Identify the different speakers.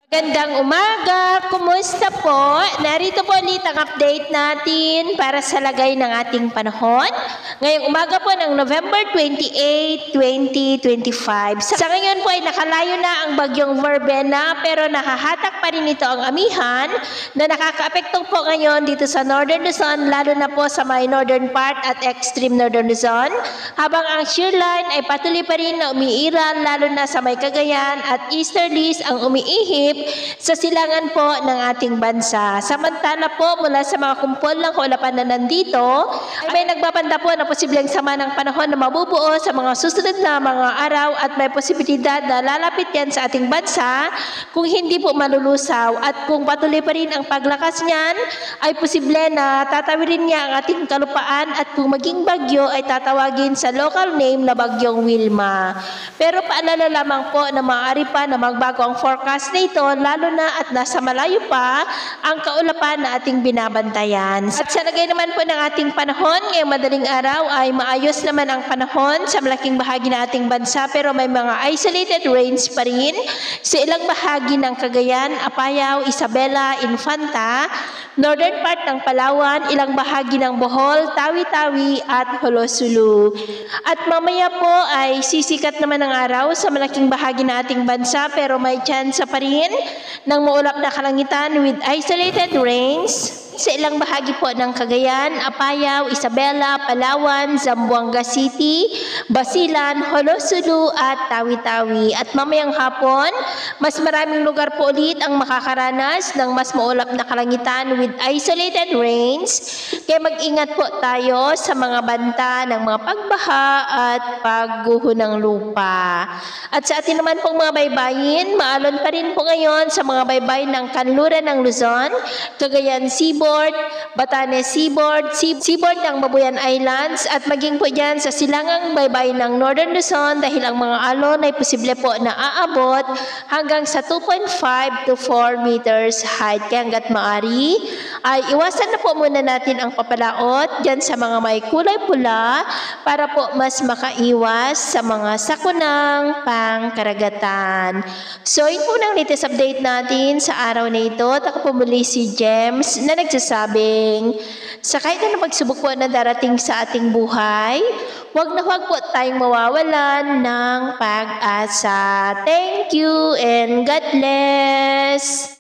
Speaker 1: Magandang umaga! Kumusta po? Narito po ulit ang update natin para sa lagay ng ating panahon. Ngayong umaga po ng November 28, 2025. Sa ngayon po ay nakalayo na ang bagyong Verbena pero nakahatak pa rin ito ang amihan na nakakaapekto po ngayon dito sa Northern Luzon, lalo na po sa may northern part at extreme northern Luzon. Habang ang shear line ay patuloy pa rin na umiiral, lalo na sa may Cagayan at easterlies ang umiihip sa silangan po ng ating bansa. Samantala po, mula sa mga kumpol ng kaulapan na nandito, ay may nagbabanda po na posibleng sama ng panahon na mabubuo sa mga susunod na mga araw at may posibilidad na lalapit yan sa ating bansa kung hindi po malulusaw, at kung patuloy pa rin ang paglakas niyan ay posible na tatawirin niya ang ating kalupaan, at kung maging bagyo ay tatawagin sa local name na Bagyong Wilma. Pero paalala lamang po na maaari pa na magbago ang forecast na ito, lalo na at nasa malayo pa ang kaulapan na ating binabantayan. At sa lagay naman po ng ating panahon, ngayong madaling araw ay maayos naman ang panahon sa malaking bahagi ng ating bansa, pero may mga isolated rains pa rin sa ilang bahagi ng Cagayan, Apayao, Isabela, Infanta, northern part ng Palawan, ilang bahagi ng Bohol, Tawi-Tawi at Holosulu. At mamaya po ay sisikat naman ang araw sa malaking bahagi ng ating bansa, pero may chance pa rin ng maulap na kalangitan with isolated rains sa ilang bahagi po ng Cagayan, Apayao, Isabela, Palawan, Zamboanga City, Basilan, Holosulu at Tawi-Tawi. At mamayang hapon, mas maraming lugar po ulit ang makakaranas ng mas maulap na kalangitan with isolated rains. Kaya mag-ingat po tayo sa mga banta ng mga pagbaha at pagguho ng lupa. At sa atin naman pong mga baybayin, maalon pa rin po ngayon sa mga baybay ng kanluran ng Luzon, Cagayan Seaboard, Batanes Seaboard, Seaboard ng Babuyan Islands, at maging po dyan sa silangang baybay ng Northern Luzon, dahil ang mga alon ay posible po na aabot hanggang sa 2.5 to 4 meters height. Kaya hanggat maaari ay iwasan na po muna natin ang papalaot dyan sa mga may kulay pula para po mas makaiwas sa mga sakunang pangkaragatan. So yun po ng latest update natin sa araw na ito. Ako po muli si James na nagsasabing sa kahit na pagsubok po na darating sa ating buhay, huwag na huwag po tayong mawawalan ng pag-asa. Thank you and God bless!